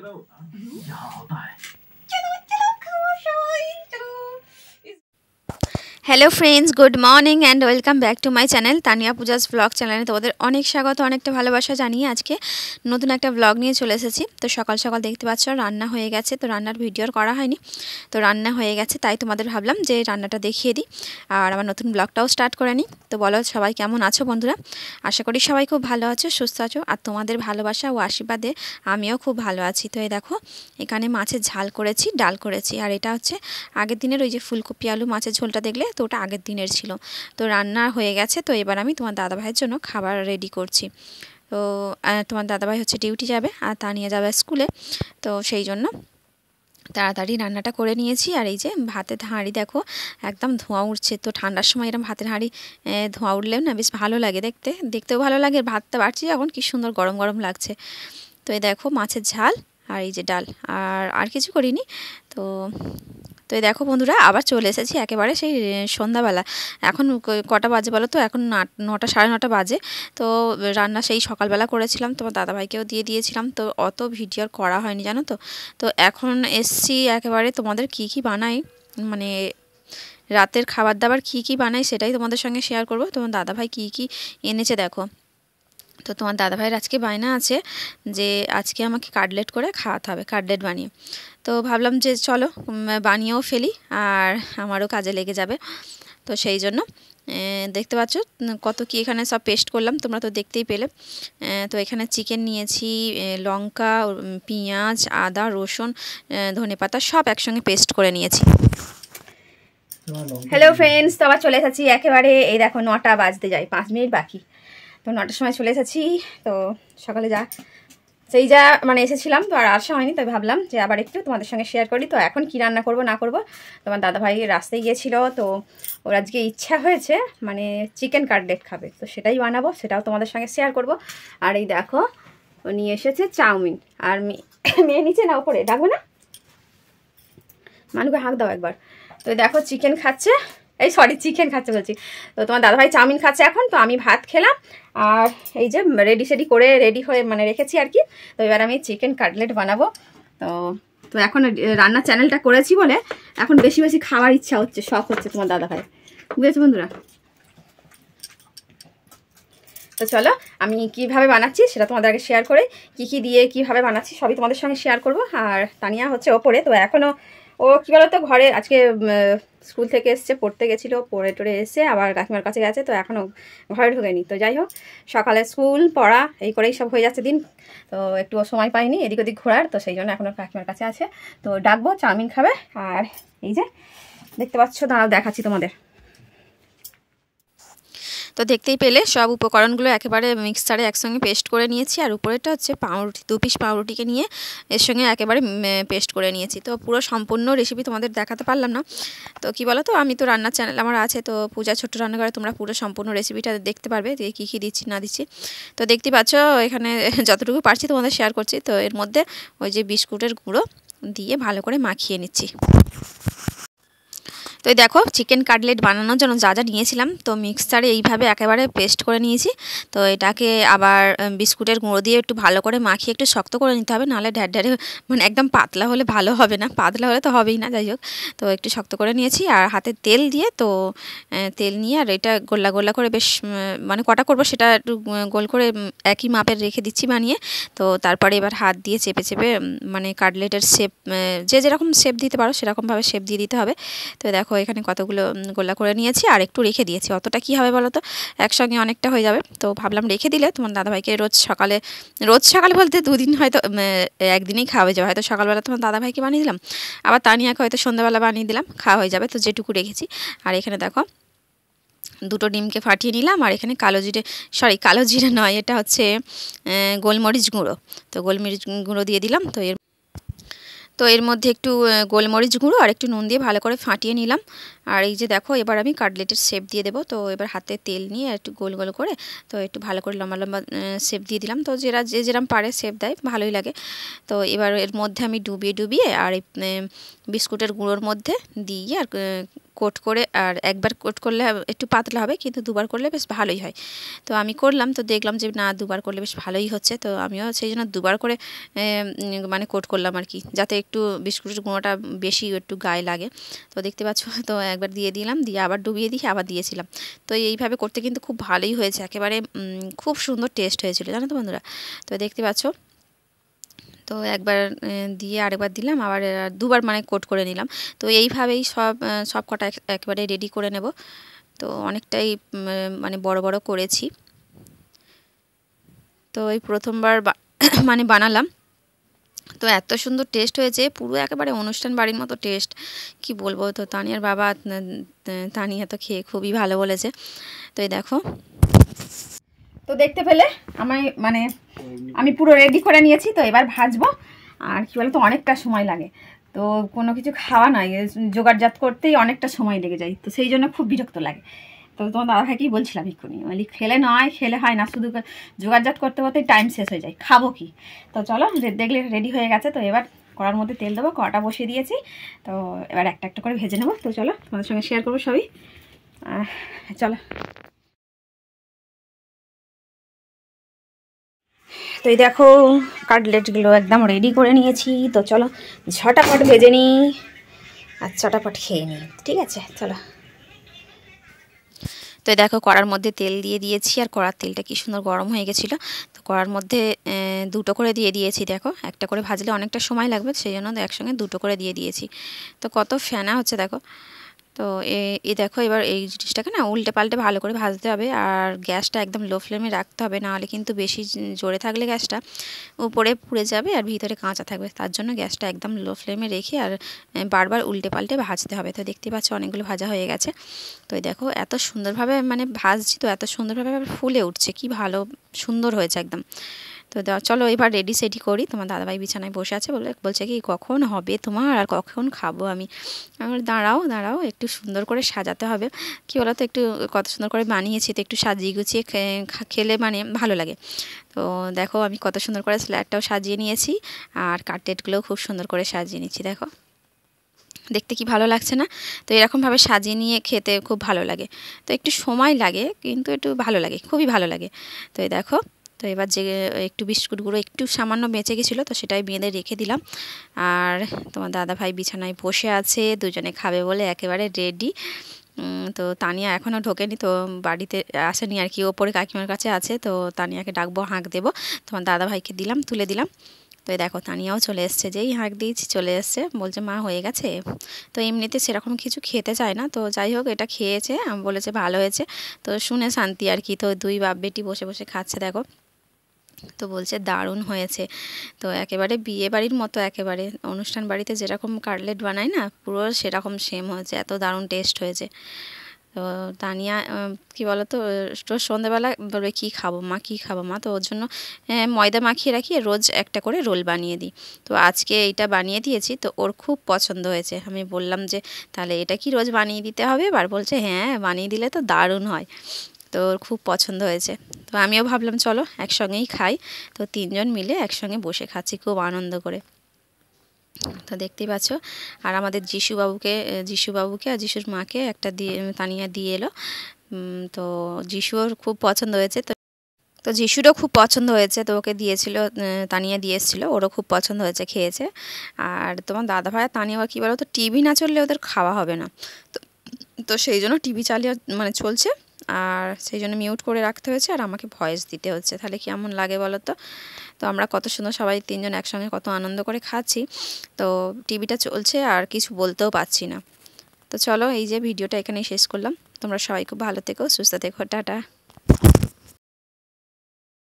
यहाँ होता है। Hello friends, good morning and welcome back to my channel Tania Puja's blog চ্যানেলে তোমাদের অনেক স্বাগত, অনেকটা ভালোবাসা জানিয়ে আজকে নতুন একটা ব্লগ নিয়ে চলে এসেছি। তো সকাল সকাল দেখতে পাচ্ছ রান্না হয়ে গেছে, তো রান্নার ভিডিও করা হয়নি, তো রান্না হয়ে গেছে তাই তোমাদের ভাবলাম যে রান্নাটা দেখিয়ে দিই আর আমার নতুন ব্লগটাও স্টার্ট করে নিই। তো বলো সবাই কেমন আছো বন্ধুরা? আশা করি সবাই খুব ভালো আছো, সুস্থ আছো, আর তোমাদের ভালোবাসা ও আশীর্বাদে আমিও খুব ভালো আছি। তো এই দেখো এখানে মাছের ঝাল করেছি, ডাল করেছি, আর এটা হচ্ছে আগের দিনের ওই যে ফুলকপি আলু মাছের ঝোলটা দেখলে তো ওটা আগের দিনের ছিল। তো রান্না হয়ে গেছে, তো এবার আমি তোমার দাদাভাইয়ের জন্য খাবার রেডি করছি। তো তোমার দাদাভাই হচ্ছে ডিউটি যাবে আর তানিয়া যাবে স্কুলে, তো সেই জন্য তাড়াতাড়ি রান্নাটা করে নিয়েছি। আর এই যে ভাতের হাঁড়ি দেখো একদম ধোঁয়া উঠছে, তো ঠান্ডার সময় এরকম ভাতের হাঁড়ি ধোঁয়া উঠলেও না বেশ ভালো লাগে, দেখতেও ভালো লাগে। ভাতটা বাড়ছি এখন কি সুন্দর গরম গরম লাগছে। তো এই দেখো মাছের ঝাল আর এই যে ডাল, আর কিছু করিনি। তো তো এই দেখো বন্ধুরা আবার চলে এসেছি একেবারে সেই সন্ধ্যাবেলা। এখন কটা বাজে বলো তো? এখন 9টা 9:30 বাজে। তো রান্না সেই সকালবেলা করেছিলাম, তোমার দাদাভাইকেও দিয়ে দিয়েছিলাম, তো অত ভিডিও করা হয়নি জানো তো। তো এখন এসছি একেবারে তোমাদের কি বানাই, মানে রাতের খাবার দাবার কি বানাই সেটাই তোমাদের সঙ্গে শেয়ার করব। তোমার দাদাভাই কি এনেছে দেখো। তো তোমার দাদাভাইয়ের আজকে বায়না আছে যে আজকে আমাকে কাটলেট করে খাওয়াতে হবে, কাটলেট বানিয়ে। তো ভাবলাম যে চলো বানিয়েও ফেলি আর আমারও কাজে লেগে যাবে। তো সেই জন্য দেখতে পাচ্ছ কত কি এখানে সব পেস্ট করলাম, তোমরা তো দেখতেই পেলে। তো এখানে চিকেন নিয়েছি, লঙ্কা, পেঁয়াজ, আদা, রসুন, ধনেপাতা সব একসঙ্গে পেস্ট করে নিয়েছি। হ্যালো ফ্রেন্ডস, তো আবার চলে এসেছি একেবারে, এই দেখো 9টা বাজতে যায় 5 মিনিট বাকি। তো 9টার সময় চলে এসেছি। তো সকালে যা মানে এসেছিলাম, তো আর আসা হয়নি, তাই ভাবলাম যে আবার একটু তোমাদের সঙ্গে শেয়ার করি। তো এখন কি রান্না করব না করব, তোমার দাদাভাই রাস্তায় গিয়েছিল, তো ওর আজকে ইচ্ছা হয়েছে মানে চিকেন কাটলেট খাবে, তো সেটাই বানাবো, সেটাও তোমাদের সঙ্গে শেয়ার করব। আর এই দেখো ও নিয়ে এসেছে চাউমিন, আর মেয়ে নিচে না ওপরে ডাকবে না, মানুষকে হাঁক দাও একবার। তো দেখো চিকেন খাচ্ছে, চিকেন খাচ্ছে বলছি। তো তোমার দাদাভাই চাউমিন খাচ্ছে এখন, তো আমি ভাত খেলাম আর এই যে রেডি হয়ে মানে রেখেছি আর কি। তো এবার আমি চিকেন কাটলেট বানাবো। তো এখন রান্নার চ্যানেলটা করেছি বলে এখন বেশি বেশি খাওয়ার ইচ্ছা হচ্ছে, শখ হচ্ছে তোমার দাদাভাই, বুঝেছো বন্ধুরা? তো চলো আমি কিভাবে বানাচ্ছি সেটা তোমাদেরকে শেয়ার করে, কি দিয়ে কিভাবে বানাচ্ছি সবই তোমাদের সঙ্গে শেয়ার করব। আর তানিয়া হচ্ছে ওপরে, তো এখনও ও কী বলতো ঘরে আজকে স্কুল থেকে এসছে, পড়তে গেছিলো, পড়ে টড়ে এসে আবার কাকিমার কাছে গেছে, তো এখনও ঘরে ঢোকেনি। তো যাই হোক সকালে স্কুল পড়া এই করেই সব হয়ে যাচ্ছে দিন, তো একটু সময় পাইনি এদিক ওদিক ঘোরার, তো সেই জন্য এখনও কাকিমার কাছে আছে। তো ডাকবো চাউমিন খাবে। আর এই যে দেখতে পাচ্ছ, দাঁড়াও দেখাচ্ছি তোমাদের। তো দেখতেই পেলে সব উপকরণগুলো একেবারে মিক্সারে একসঙ্গে পেস্ট করে নিয়েছি, আর উপরেটা হচ্ছে পাউরুটি, 2 পিস পাউরুটিকে নিয়ে এর সঙ্গে একেবারে পেস্ট করে নিয়েছি। তো পুরো সম্পূর্ণ রেসিপি তোমাদের দেখাতে পারলাম না, তো কি বলো তো, আমি তো রান্নার চ্যানেল আমার আছে, তো পূজা ছোট্ট রান্নাঘরে তোমরা পুরো সম্পূর্ণ রেসিপিটা দেখতে পারবে যে কী দিচ্ছি না দিচ্ছি। তো দেখতে পাচ্ছ এখানে যতটুকু পারছি তোমাদের শেয়ার করছি। তো এর মধ্যে ওই যে বিস্কুটের গুঁড়ো দিয়ে ভালো করে মাখিয়ে নিচ্ছি। তো এই দেখো চিকেন কাটলেট বানানোর জন্য যা নিয়েছিলাম, তো মিক্সচারে এইভাবে একেবারে পেস্ট করে নিয়েছি। তো এটাকে আবার বিস্কুটের গুঁড়ো দিয়ে একটু ভালো করে মাখিয়ে একটু শক্ত করে নিতে হবে, নাহলে ঢ্যাড় মানে একদম পাতলা হলে ভালো হবে না, পাতলা হলে তো হবেই না। যাই হোক তো একটু শক্ত করে নিয়েছি, আর হাতে তেল দিয়ে, তো তেল নিয়ে আর এটা গোল্লা গোল্লা করে বেশ মানে কটা করবো সেটা একটু গোল করে একই মাপের রেখে দিচ্ছি বানিয়ে। তো তারপরে এবার হাত দিয়ে চেপে মানে কাটলেটের শেপ যে যেরকম শেপ দিতে পারো সেরকমভাবে শেপ দিয়ে দিতে হবে। তো দেখো এখানে কতগুলো গোলা করে নিয়েছি আর একটু রেখে দিয়েছি, অতটা কি হবে বলো তো, একসঙ্গে অনেকটা হয়ে যাবে। তো ভাবলাম রেখে দিলে তোমার দাদাভাইকে রোজ সকালে বলতে 2 দিন হয়তো একদিনেই খাওয়া হয়ে যাবে, হয়তো সকালবেলা তোমার দাদাভাইকে বানিয়ে দিলাম, আবার তানিয়াকে হয়তো সন্ধ্যাবেলা বানিয়ে দিলাম, খাওয়া হয়ে যাবে। তো যেটুকু রেখেছি, আর এখানে দেখো 2টো ডিমকে ফাটিয়ে নিলাম, আর এখানে কালো জিরে নয়, এটা হচ্ছে গোলমরিচ গুঁড়ো, তো গোলমরিচ গুঁড়ো দিয়ে দিলাম। তো এর মধ্যে একটু গোলমরিচ গুঁড়ো আর একটু নুন দিয়ে ভালো করে ফাটিয়ে নিলাম। আর এই যে দেখো এবার আমি কাটলেটের শেপ দিয়ে দেবো। তো এবার হাতে তেল নিয়ে একটু গোল গোল করে, তো একটু ভালো করে লম্বা লম্বা শেপ দিয়ে দিলাম। তো যে যেরকম পারে শেপ দেয়, ভালোই লাগে। তো এবার এর মধ্যে আমি ডুবিয়ে আর এই বিস্কুটের গুঁড়োর মধ্যে দিয়ে আর কোট করে, আর একবার কোট করলে একটু পাতলা হবে, কিন্তু দুবার করলে বেশ ভালোই হয়। তো আমি করলাম, তো দেখলাম যে না, দুবার করলে বেশ ভালোই হচ্ছে। তো আমিও সেই জন্য দুবার করে মানে কোট করলাম আর কি, যাতে একটু বিস্কুটের গুঁড়োটা বেশি একটু গায়ে লাগে। তো দেখতে পাচ্ছ, তো একবার দিয়ে দিলাম, দিয়ে আবার ডুবিয়ে দিয়ে আবার দিয়েছিলাম। তো এইভাবে করতে কিন্তু খুব ভালোই হয়েছে, একেবারে খুব সুন্দর টেস্ট হয়েছিল, জানো তো বন্ধুরা। তো দেখতে পাচ্ছ, তো একবার দিয়ে আরেকবার দিলাম, আবার দুবার মানে কোট করে নিলাম। তো এইভাবেই সব কটা একেবারে রেডি করে নেব। তো অনেকটাই মানে বড় বড় করেছি। তো এই প্রথমবার মানে বানালাম, তো এত সুন্দর টেস্ট হয়েছে, পুরো একেবারে অনুষ্ঠান বাড়ির মতো টেস্ট, কি বলবো। তো তানিয়ার বাবা তানিয়া তো খেয়ে খুবই ভালো বলেছে। তো এই দেখো, তো দেখতে পেলে আমি পুরো রেডি করে নিয়েছি। তো এবার ভাজবো। আর কি বলতো, অনেকটা সময় লাগে, তো কোনো কিছু খাওয়া নয়, জোগাড়জাত করতেই অনেকটা সময় লেগে যায়, তো সেই জন্য খুব বিরক্ত লাগে। তো তোমার দাদাভাইকেই বলছিলাম এক্ষুনি, বলি খেলে হয় না, শুধু জোগাড়জাত করতে করতেই টাইম শেষ হয়ে যায়, খাবো কি। তো চলো, দেখলে রেডি হয়ে গেছে। তো এবার কড়ার মধ্যে তেল দেবো, কড়াটা বসিয়ে দিয়েছি। তো এবার একটা একটা করে ভেজে নেবো। তো চলো, তোমাদের সঙ্গে শেয়ার করবো সবই। চলো। তো এই দেখো, কাটলেটগুলো একদম রেডি করে নিয়েছি। তো চলো ঝটাপট ভেজে নিই আর চটাপট খেয়ে নিই, ঠিক আছে? চলো। তো দেখো, কড়ার মধ্যে তেল দিয়ে দিয়েছি, আর কড়ার তেলটা কি সুন্দর গরম হয়ে গেছিলো। তো কড়ার মধ্যে দুটো করে দিয়ে দিয়েছি। দেখো, একটা করে ভাজলে অনেকটা সময় লাগবে, সেই জন্য একসঙ্গে দুটো করে দিয়ে দিয়েছি। তো কত ফেনা হচ্ছে দেখো। তো এই দেখো, এবার এই জিনিসটাকে না উল্টে পাল্টে ভালো করে ভাজতে হবে, আর গ্যাসটা একদম লো ফ্লেমে রাখতে হবে, নাহলে কিন্তু বেশি জোরে থাকলে গ্যাসটা উপরে পুড়ে যাবে আর ভিতরে কাঁচা থাকবে। তার জন্য গ্যাসটা একদম লো ফ্লেমে রেখে আর বারবার উল্টে পাল্টে ভাজতে হবে। তো দেখতে পাচ্ছ, অনেকগুলো ভাজা হয়ে গেছে। তো এই দেখো, এত সুন্দরভাবে মানে ভাজছি, তো এত সুন্দরভাবে ফুলে উঠছে, কি ভালো সুন্দর হয়েছে একদম। তো চলো এবার রেডি সেডি করি। তোমার দাদাভাই বিছানায় বসে আছে, বলছে কি কখন হবে তোমার, আর কখন খাবো আমি। আমার দাঁড়াও একটু সুন্দর করে সাজাতে হবে, কি বলো তো, একটু কত সুন্দর করে বানিয়েছি, তো একটু সাজিয়ে গুছিয়ে খেলে মানে ভালো লাগে। তো দেখো, আমি কত সুন্দর করে স্যালাডটাও সাজিয়ে নিয়েছি, আর কাটলেটগুলোও খুব সুন্দর করে সাজিয়ে নিচ্ছি। দেখো, দেখতে কি ভালো লাগছে না? তো এরকমভাবে সাজিয়ে নিয়ে খেতে খুব ভালো লাগে। তো একটু সময় লাগে, কিন্তু একটু ভালো লাগে, খুবই ভালো লাগে। তো এই দেখো, তো এবার যে একটু বিস্কুট গুঁড়ো একটু সামান্য বেঁচে গেছিলো, তো সেটাই বেঁধে রেখে দিলাম। আর তোমার দাদাভাই বিছানায় বসে আছে, দুজনে খাবে বলে একেবারে রেডি। তো তানিয়া এখনও ঢোকেনি, তো বাড়িতে আসেনি আর কি, ওপরে কাকিমার কাছে আছে। তো তানিয়াকে ডাকবো, হাঁক দেবো। তোমার দাদাভাইকে দিলাম, তুলে দিলাম। তো দেখো, তানিয়াও চলে এসছে, যেই হাঁক দিয়েছি চলে এসছে, বলছে মা হয়ে গেছে। তো এমনিতে সেরকম কিছু খেতে চায় না, তো যাই হোক এটা খেয়েছে, বলেছে ভালো হয়েছে। তো শুনে শান্তি আর কি। তো দুই বাপ বেটি বসে বসে খাচ্ছে দেখো। তো বলছে দারুণ হয়েছে। তো একেবারে বিয়ে বাড়ির মতো, একেবারে অনুষ্ঠান বাড়িতে যেরকম কাটলেট বানায় না, পুরো সেরকম সেম হয়েছে, এত দারুণ টেস্ট হয়েছে। তো তানিয়া কি বলো তো, সন্ধ্যেবেলা বলবে কী খাবো মা, কী খাবো মা। তো ওর জন্য ময়দা মাখিয়ে রাখি, রোজ একটা করে রোল বানিয়ে দিই। তো আজকে এইটা বানিয়ে দিয়েছি, তো ওর খুব পছন্দ হয়েছে। আমি বললাম যে তাহলে এটা কি রোজ বানিয়ে দিতে হবে এবার? বলছে হ্যাঁ, বানিয়ে দিলে তো দারুণ হয়। তো ওর খুব পছন্দ হয়েছে। তো আমিও ভাবলাম চলো একসঙ্গেই খাই। তো তিনজন মিলে একসঙ্গে বসে খাচ্ছি খুব আনন্দ করে। তো দেখতেই পাচ্ছ, আর আমাদের যিশুবাবুকে আর যিশুর মাকে একটা দিয়ে তানিয়া দিয়ে এলো। তো যিশুর খুব পছন্দ হয়েছে। তো যিশুরও খুব পছন্দ হয়েছে, তো ওকে দিয়েছিল, তানিয়া দিয়ে এসেছিলো, ওরও খুব পছন্দ হয়েছে, খেয়েছে। আর তোমার দাদাভাই আর তানিয়া কী বলো তো, টিভি না চললে ওদের খাওয়া হবে না। তো তো সেই জন্য টিভি চালিয়ে মানে চলছে, আর সেই জন্য মিউট করে রাখতে হয়েছে, আর আমাকে ভয়েস দিতে হচ্ছে। তাহলে কেমন লাগে বলো তো? তো আমরা কত সুন্দর সবাই তিনজন একসঙ্গে কত আনন্দ করে খাচ্ছি, তো টিভিটা চলছে আর কিছু বলতেও পারছি না। তো চলো, এই যে ভিডিওটা এখানেই শেষ করলাম। তোমরা সবাই খুব ভালো থেকো, সুস্থ থেকো, টাটা।